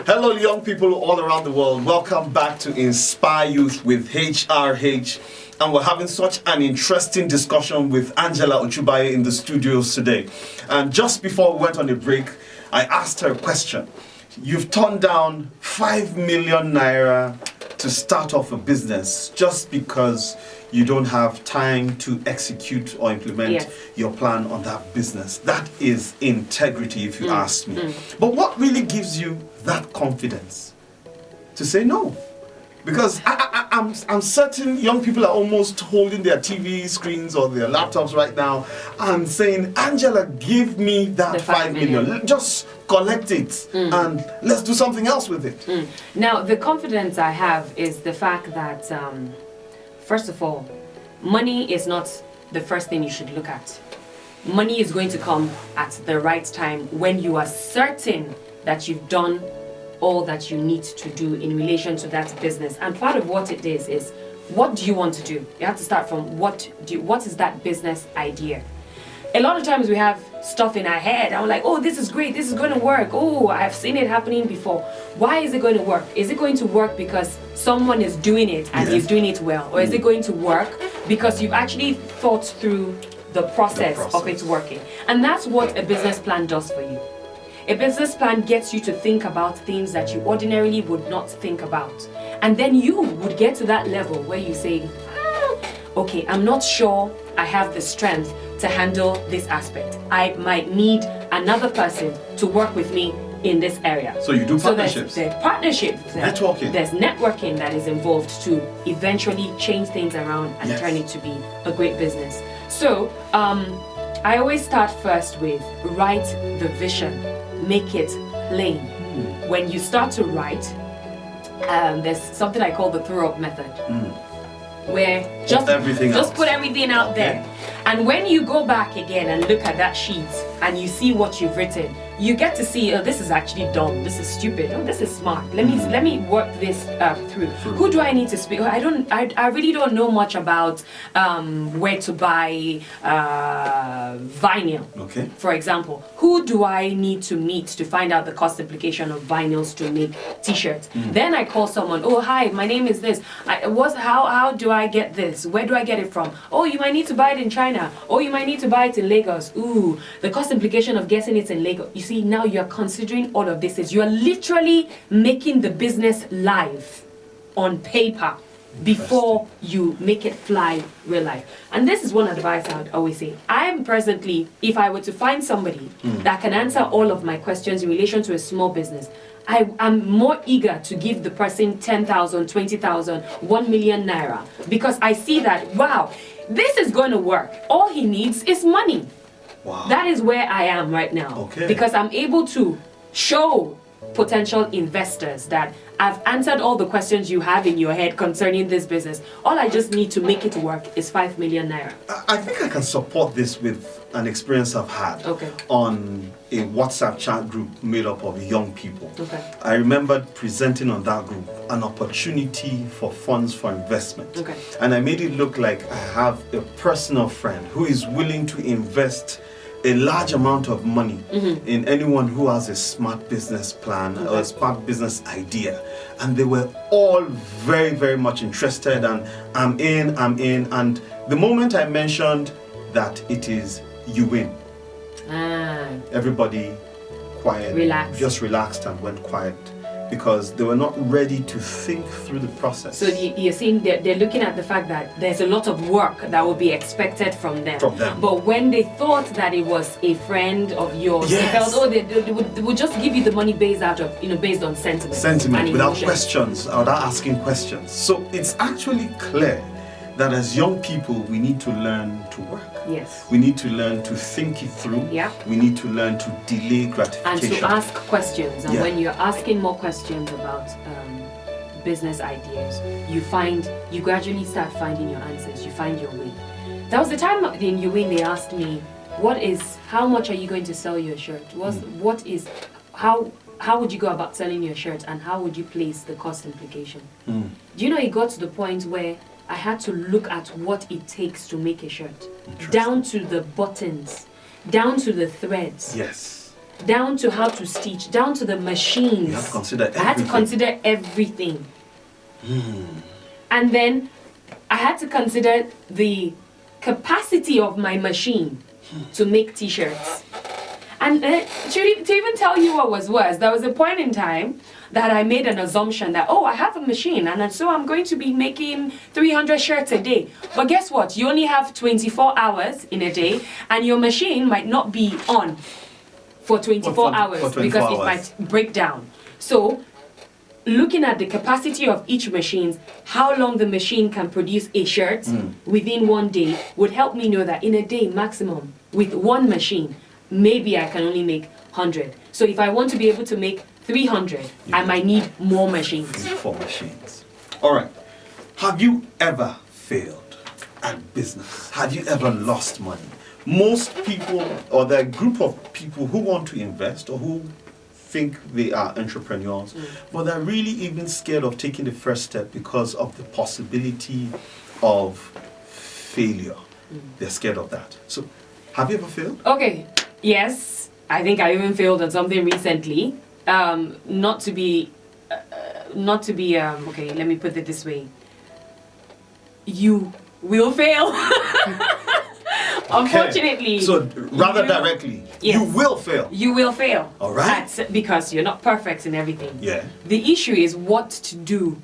Hello, young people all around the world. Welcome back to Inspire Youth with HRH. And we're having such an interesting discussion with Angela Ochu-Baiye in the studios today. And just before we went on the break, I asked her a question. You've turned down 5 million naira to start off a business just because you don't have time to execute or implement your plan on that business. That is integrity, if you ask me. But what really gives you that confidence to say no? Because I'm certain young people are almost holding their TV screens or their laptops right now and saying, Angela, give me that 5 million. Just collect it and let's do something else with it. Now, the confidence I have is the fact that, first of all, money is not the first thing you should look at. Money is going to come at the right time when you are certain that you've done all that you need to do in relation to that business. And part of what it is what do you want to do? You have to start from what is that business idea? A lot of times we have stuff in our head. I'm like, oh, this is great. This is going to work. Oh, I've seen it happening before. Why is it going to work? Is it going to work because someone is doing it and is doing it well? Or is it going to work because you've actually thought through the process of it working? And that's what a business plan does for you. A business plan gets you to think about things that you ordinarily would not think about. And then you would get to that level where you say, okay, I'm not sure I have the strength to handle this aspect. I might need another person to work with me in this area. So you do partnerships? So there's partnerships. Networking. There's networking that is involved to eventually change things around and turn it to be a great business. So I always start first with write the vision. Make it plain. When you start to write, there's something I call the throw-up method, where just put everything out there. And when you go back again and look at that sheet and you see what you've written, you get to see, oh, this is actually dumb, this is stupid, oh, this is smart. Let me work this through. Who do I need to speak? I really don't know much about where to buy vinyl. Okay. For example, who do I need to meet to find out the cost implication of vinyls to make t-shirts? Then I call someone. Oh, hi, my name is this. How do I get this? Where do I get it from? Oh, you might need to buy it in China. Oh, you might need to buy it in Lagos. Ooh, the cost implication of getting it in Lagos. You see, now you're considering all of this. You are literally making the business live on paper before you make it fly real life. And this is one advice I would always say. I am presently, if I were to find somebody that can answer all of my questions in relation to a small business, I'm more eager to give the person 10,000, 20,000, 1 million naira, because I see that, wow, this is going to work. All he needs is money. Wow. That is where I am right now. Okay. Because I'm able to show potential investors that I've answered all the questions you have in your head concerning this business. All I just need to make it work is 5 million naira. I think I can support this with an experience I've had on a WhatsApp chat group made up of young people. Okay. I remember presenting on that group an opportunity for funds for investment. Okay. And I made it look like I have a personal friend who is willing to invest a large amount of money in anyone who has a smart business plan or a smart business idea. And they were all very, very much interested, and I'm in. And the moment I mentioned that it is you win, everybody quiet, just relaxed and went quiet, because they were not ready to think through the process. So you're saying they're looking at the fact that there's a lot of work that will be expected from them. But when they thought that it was a friend of yours, they felt, oh, they would just give you the money based on sentiment. Sentiment, without questions, without asking questions. So it's actually clear that as young people, we need to learn to work. Yes. We need to learn to think it through. Yeah. We need to learn to delay gratification. And to ask questions. And when you're asking more questions about business ideas, you gradually start finding your answers. You find your way. That was the time in UWIN they asked me, how much are you going to sell your shirt? How would you go about selling your shirt, and how would you place the cost implication? Do you know, it got to the point where I had to look at what it takes to make a shirt, down to the buttons, down to the threads. Yes. down to how to stitch, down to the machines. You have to consider everything. I had to consider everything. And then I had to consider the capacity of my machine to make t-shirts. And to even tell you what was worse, there was a point in time that I made an assumption that, oh, I have a machine, and so I'm going to be making 300 shirts a day. But guess what? You only have 24 hours in a day, and your machine might not be on for 24 hours because it might break down. So, looking at the capacity of each machine, how long the machine can produce a shirt within one day would help me know that in a day maximum, with one machine, maybe I can only make 100. So if I want to be able to make 300, I might need more machines. 4 machines. All right. Have you ever failed at business? Have you ever lost money? Most people, or the group of people who want to invest or who think they are entrepreneurs, but they're really even scared of taking the first step because of the possibility of failure. They're scared of that. So, have you ever failed? Okay, yes. I think I even failed at something recently. Not to be, okay, let me put it this way. You will fail. Unfortunately. So rather directly, yes, you will fail. You will fail. All right. Because you're not perfect in everything. Yeah. The issue is what to do